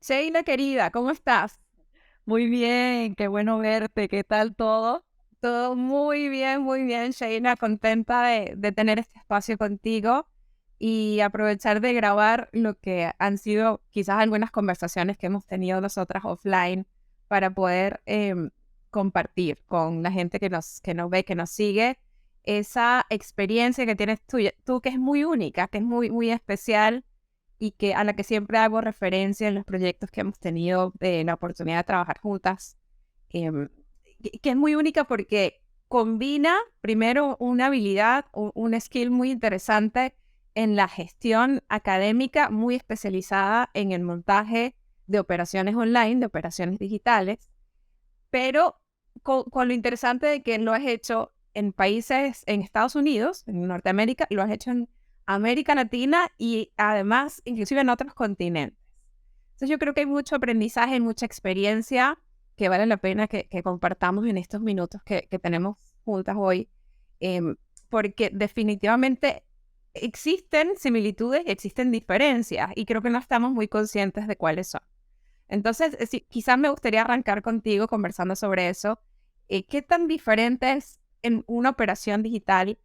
Sheila, querida, ¿cómo estás? Muy bien, qué bueno verte, ¿qué tal todo? Todo muy bien, Sheila, contenta de tener este espacio contigo y aprovechar de grabar lo que han sido quizás algunas conversaciones que hemos tenido nosotras offline para poder compartir con la gente que nos ve, que nos sigue, esa experiencia que tienes tú que es muy única, que es muy especial y que a la que siempre hago referencia en los proyectos que hemos tenido de la oportunidad de trabajar juntas, em, que es muy única porque combina primero una habilidad, un skill muy interesante en la gestión académica, muy especializada en el montaje de operaciones online, de operaciones digitales, pero con lo interesante de que lo has hecho en países, en Estados Unidos, en Norteamérica, y lo has hecho en América Latina y además inclusive en otros continentes. Entonces yo creo que hay mucho aprendizaje y mucha experiencia que vale la pena que compartamos en estos minutos que tenemos juntas hoy, em, porque definitivamente existen similitudes y existen diferencias y creo que no estamos muy conscientes de cuáles son. Entonces, sí, quizás me gustaría arrancar contigo conversando sobre eso. ¿Qué tan diferente es en una operación digital,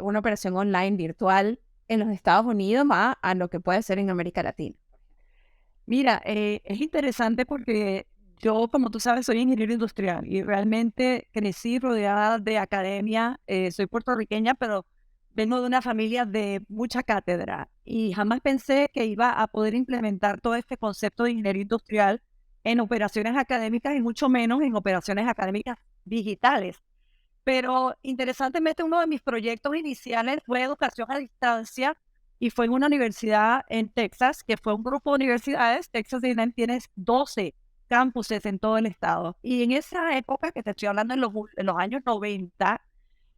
una operación online virtual en los Estados Unidos a lo que puede ser en América Latina? Mira, es interesante porque yo, como tú sabes, soy ingeniero industrial y realmente crecí rodeada de academia. Soy puertorriqueña, pero vengo de una familia de mucha cátedra y jamás pensé que iba a poder implementar todo este concepto de ingeniería industrial en operaciones académicas y mucho menos en operaciones académicas digitales. Pero interesantemente, uno de mis proyectos iniciales fue educación a distancia y fue en una universidad en Texas, que fue un grupo de universidades. Texas A&M tiene 12 campuses en todo el estado. Y en esa época, que te estoy hablando en los años 90,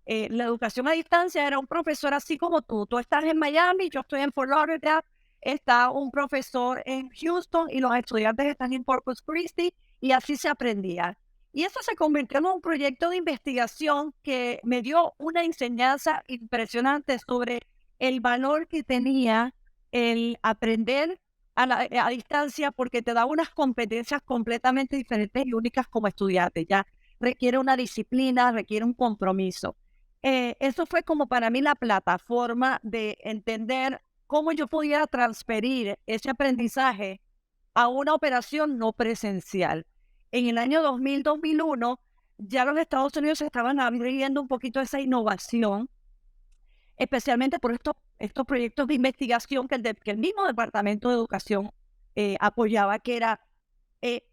la educación a distancia era un profesor así como tú. Tú estás en Miami, yo estoy en Fort Lauderdale, está un profesor en Houston y los estudiantes están en Corpus Christi y así se aprendía. Y eso se convirtió en un proyecto de investigación que me dio una enseñanza impresionante sobre el valor que tenía el aprender a distancia porque te da unas competencias completamente diferentes y únicas como estudiante. Ya requiere una disciplina, requiere un compromiso. Eso fue como para mí la plataforma de entender cómo yo podía transferir ese aprendizaje a una operación no presencial. En el año 2000-2001, ya los Estados Unidos estaban abriendo un poquito esa innovación, especialmente por estos proyectos de investigación que el mismo Departamento de Educación apoyaba, que era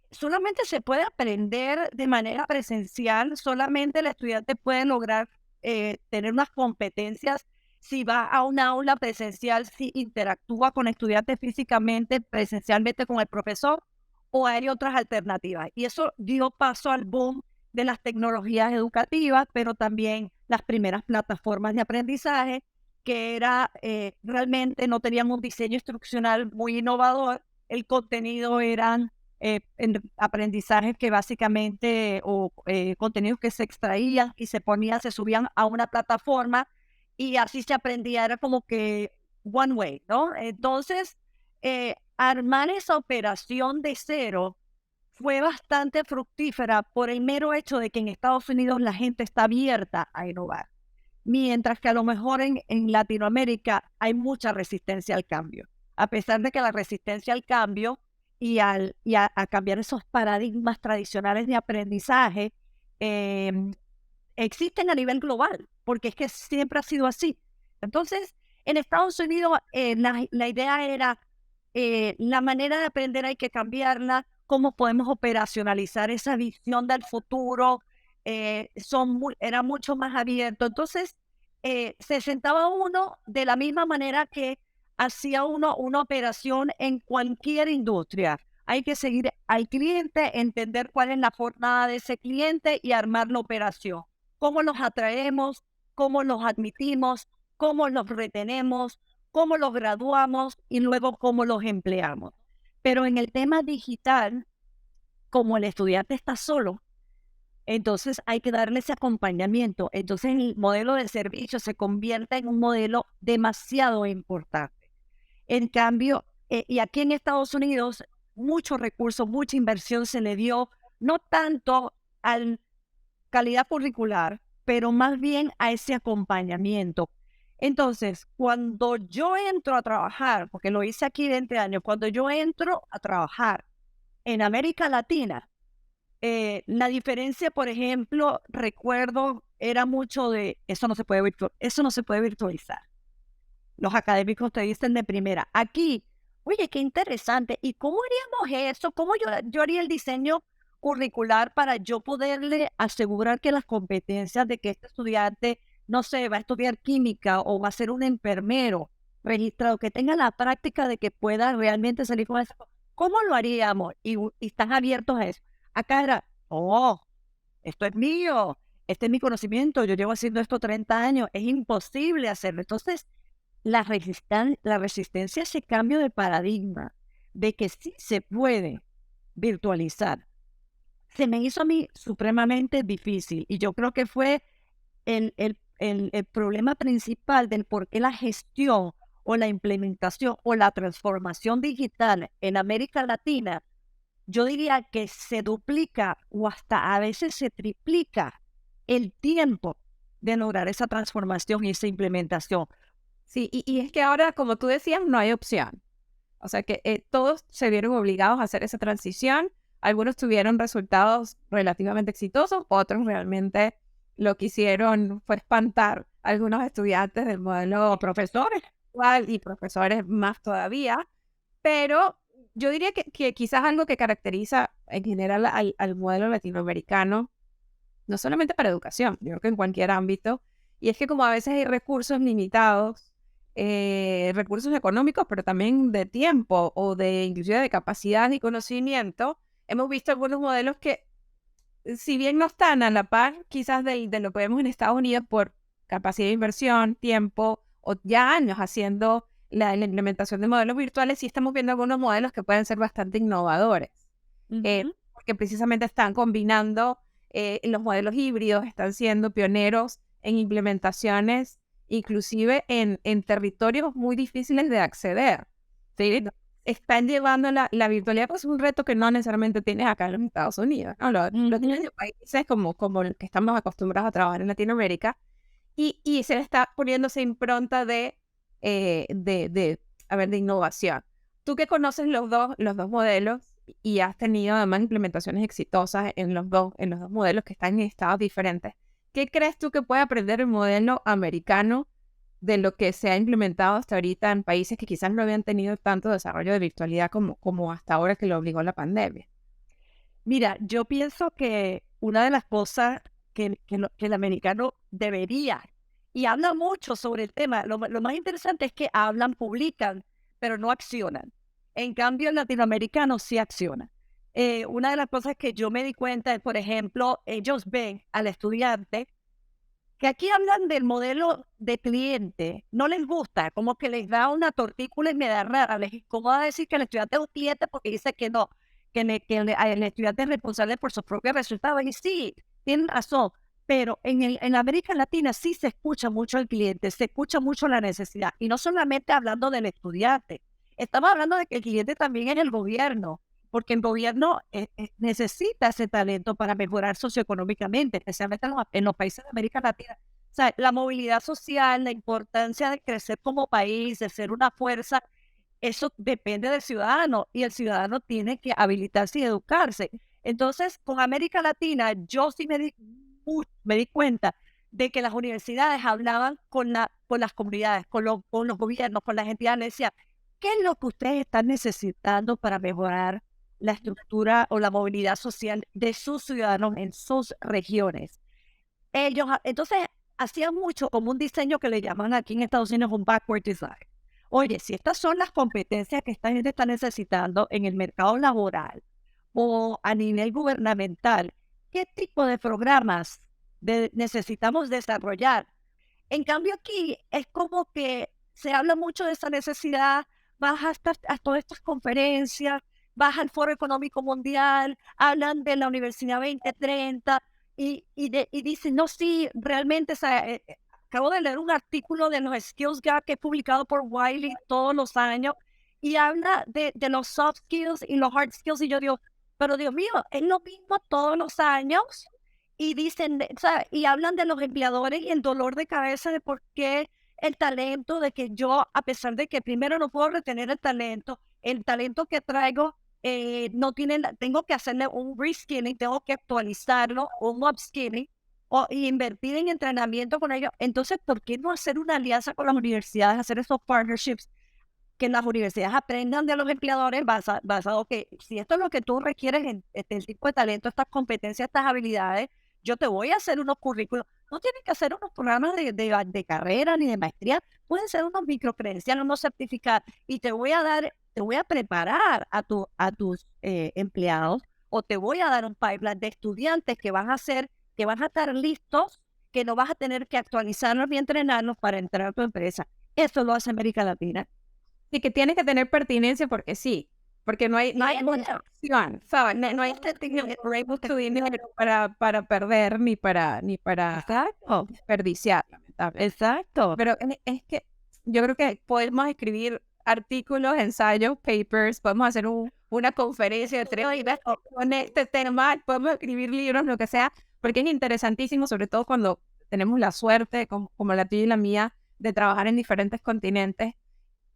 solamente se puede aprender de manera presencial, solamente el estudiante puede lograr tener unas competencias si va a una aula presencial, si interactúa con estudiantes físicamente, presencialmente con el profesor, o hay otras alternativas. Y eso dio paso al boom de las tecnologías educativas, pero también las primeras plataformas de aprendizaje, que era realmente no tenían un diseño instruccional muy innovador, el contenido eran en aprendizajes que básicamente, o contenidos que se extraían y se ponían, se subían a una plataforma y así se aprendía, era como que one way, ¿no? Entonces, armar esa operación de cero fue bastante fructífera por el mero hecho de que en Estados Unidos la gente está abierta a innovar, mientras que a lo mejor en Latinoamérica hay mucha resistencia al cambio. A pesar de que la resistencia al cambio y a cambiar esos paradigmas tradicionales de aprendizaje em, existen a nivel global, porque es que siempre ha sido así. Entonces, en Estados Unidos, la idea era, la manera de aprender hay que cambiarla, cómo podemos operacionalizar esa visión del futuro, era mucho más abierto. Entonces, se sentaba uno de la misma manera que hacía uno una operación en cualquier industria. Hay que seguir al cliente, entender cuál es la jornada de ese cliente y armar la operación. Cómo los atraemos, cómo los admitimos, cómo los retenemos, cómo los graduamos y luego cómo los empleamos. Pero en el tema digital, como el estudiante está solo, entonces hay que darle ese acompañamiento. Entonces el modelo de servicio se convierte en un modelo demasiado importante. En cambio, y aquí en Estados Unidos, muchos recursos, mucha inversión se le dio, no tanto a calidad curricular, pero más bien a ese acompañamiento. Entonces, cuando yo entro a trabajar, porque lo hice aquí 20 años, cuando yo entro a trabajar en América Latina, la diferencia, por ejemplo, recuerdo, era mucho de eso no se puede virtualizar. Los académicos te dicen de primera, aquí, oye, qué interesante, ¿y cómo haríamos eso? ¿Cómo yo haría el diseño curricular para yo poderle asegurar que las competencias de que este estudiante, no sé, va a estudiar química o va a ser un enfermero registrado, que tenga la práctica de que pueda realmente salir con eso? ¿Cómo lo haríamos? Y están abiertos a eso. Acá era, oh, esto es mío, este es mi conocimiento, yo llevo haciendo esto 30 años, es imposible hacerlo. Entonces, la resistencia a ese cambio de paradigma de que sí se puede virtualizar, se me hizo a mí supremamente difícil. Y yo creo que fue el problema principal del por qué la gestión o la implementación o la transformación digital en América Latina, yo diría que se duplica o hasta a veces se triplica el tiempo de lograr esa transformación y esa implementación. Sí, y es que ahora, como tú decías, no hay opción. O sea que todos se vieron obligados a hacer esa transición. Algunos tuvieron resultados relativamente exitosos, otros realmente lo que hicieron fue espantar a algunos estudiantes del modelo Profesores. actual y profesores más todavía. Pero yo diría que quizás algo que caracteriza en general al modelo latinoamericano, no solamente para educación, yo creo que en cualquier ámbito, y es que como a veces hay recursos limitados, recursos económicos, pero también de tiempo o de inclusive de capacidad y conocimiento, hemos visto algunos modelos que, si bien no están a la par quizás de lo que vemos en Estados Unidos por capacidad de inversión, tiempo o ya años haciendo la implementación de modelos virtuales, sí estamos viendo algunos modelos que pueden ser bastante innovadores, porque precisamente están combinando los modelos híbridos, están siendo pioneros en implementaciones, inclusive en territorios muy difíciles de acceder. ¿Sí? Están llevando la virtualidad, pues es un reto que no necesariamente tienes acá en los Estados Unidos, ¿no? Lo tienes en países como el que estamos acostumbrados a trabajar en Latinoamérica, y se le está poniendo esa impronta de innovación. Tú que conoces los dos modelos y has tenido además implementaciones exitosas en los dos modelos que están en estados diferentes, ¿qué crees tú que puede aprender el modelo americano de lo que se ha implementado hasta ahorita en países que quizás no habían tenido tanto desarrollo de virtualidad como hasta ahora que lo obligó la pandemia? Mira, yo pienso que una de las cosas que el americano debería, y habla mucho sobre el tema, lo más interesante es que hablan, publican, pero no accionan. En cambio, el latinoamericano sí acciona. Una de las cosas que yo me di cuenta es, por ejemplo, ellos ven al estudiante que aquí hablan del modelo de cliente, no les gusta, como que les da una tortícula y me da rara, les incomoda decir que el estudiante es un cliente porque dice que no, el estudiante es responsable por sus propios resultados. Y sí, tienen razón, pero en América Latina sí se escucha mucho al cliente, se escucha mucho la necesidad, y no solamente hablando del estudiante, estamos hablando de que el cliente también es el gobierno, porque el gobierno necesita ese talento para mejorar socioeconómicamente, especialmente en los países de América Latina. O sea, la movilidad social, la importancia de crecer como país, de ser una fuerza, eso depende del ciudadano, y el ciudadano tiene que habilitarse y educarse. Entonces, con América Latina, yo sí me di cuenta de que las universidades hablaban con las comunidades, con los gobiernos, con las entidades, les decían, ¿qué es lo que ustedes están necesitando para mejorar la estructura o la movilidad social de sus ciudadanos en sus regiones? Entonces, hacían mucho como un diseño que le llaman aquí en Estados Unidos un backward design. Oye, si estas son las competencias que esta gente está necesitando en el mercado laboral o a nivel gubernamental, ¿qué tipo de programas necesitamos desarrollar? En cambio, aquí es como que se habla mucho de esa necesidad, vas a todas estas conferencias, vas al Foro Económico Mundial, hablan de la Universidad 2030 y dicen, no, sí, realmente, o sea, acabo de leer un artículo de los Skills Gap que es publicado por Wiley todos los años, y habla de los soft skills y los hard skills, y yo digo, pero Dios mío, es lo mismo todos los años, y dicen, o sea, y hablan de los empleadores y el dolor de cabeza de por qué el talento, de que yo, a pesar de que primero no puedo retener el talento que traigo, no tienen, tengo que hacerle un reskilling, tengo que actualizarlo, un upskilling, o invertir en entrenamiento con ellos. Entonces, ¿por qué no hacer una alianza con las universidades, hacer esos partnerships, que las universidades aprendan de los empleadores basado que si esto es lo que tú requieres en este tipo de talento, estas competencias, estas habilidades, yo te voy a hacer unos currículos. No tienes que hacer unos programas de carrera ni de maestría, pueden ser unos microcredenciales, unos certificados, y te voy a dar, te voy a preparar a tus empleados, o te voy a dar un pipeline de estudiantes que van a hacer, que van a estar listos, que no vas a tener que actualizarlos ni entrenarlos para entrar a tu empresa. Eso lo hace América Latina. Y que tienes que tener pertinencia porque sí, porque no hay mucha opción, ¿sabes? No hay mucho dinero para perder ni para Exacto, desperdiciar, lamentablemente. exacto. Pero es que yo creo que podemos escribir artículos, ensayos, papers, podemos hacer una conferencia de 3 horas con este tema, podemos escribir libros, lo que sea, porque es interesantísimo, sobre todo cuando tenemos la suerte, como la tuya y la mía, de trabajar en diferentes continentes.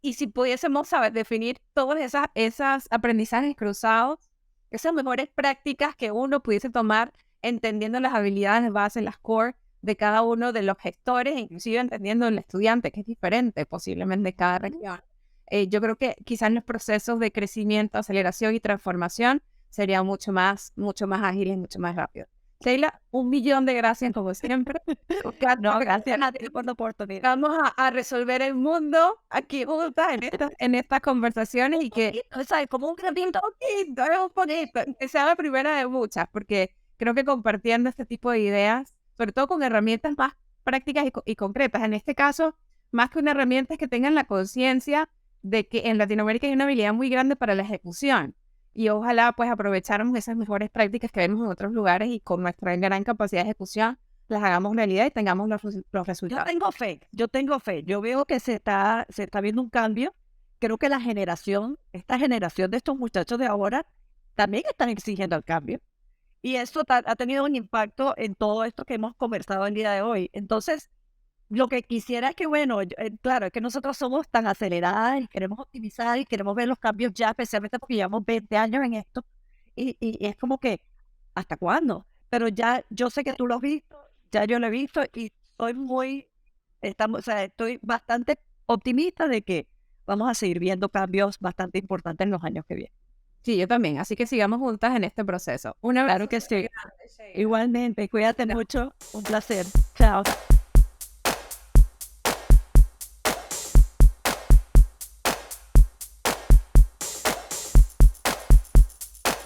Y si pudiésemos, ¿sabes?, definir todas esas aprendizajes cruzados, esas mejores prácticas que uno pudiese tomar entendiendo las habilidades de base, las core de cada uno de los gestores, inclusive entendiendo el estudiante, que es diferente posiblemente de cada región. Yo creo que quizás los procesos de crecimiento, aceleración y transformación serían mucho más ágiles y mucho más rápidos. Sheila, 1.000.000 de gracias como siempre. No, gracias a ti por la oportunidad. Vamos a resolver el mundo aquí juntas en estas conversaciones y que, ¿Sabes? Como un granito. un poquito, que sea la primera de muchas, porque creo que compartiendo este tipo de ideas, sobre todo con herramientas más prácticas y concretas, en este caso, más que una herramienta es que tengan la conciencia de que en Latinoamérica hay una habilidad muy grande para la ejecución y ojalá pues aprovecháramos esas mejores prácticas que vemos en otros lugares y con nuestra gran capacidad de ejecución las hagamos realidad y tengamos los resultados. Yo tengo fe. Yo veo que se está viendo un cambio. Creo que esta generación de estos muchachos de ahora también están exigiendo el cambio. Y eso ha tenido un impacto en todo esto que hemos conversado el día de hoy. Entonces, lo que quisiera es que, bueno, claro, es que nosotros somos tan aceleradas y queremos optimizar y queremos ver los cambios ya, especialmente porque llevamos 20 años en esto. Y es como que, ¿hasta cuándo? Pero ya yo sé que tú lo has visto, ya yo lo he visto y o sea, estoy bastante optimista de que vamos a seguir viendo cambios bastante importantes en los años que vienen. Sí, yo también. Así que sigamos juntas en este proceso. Una vez. Claro que sí. Igualmente, cuídate mucho. Un placer. Chao.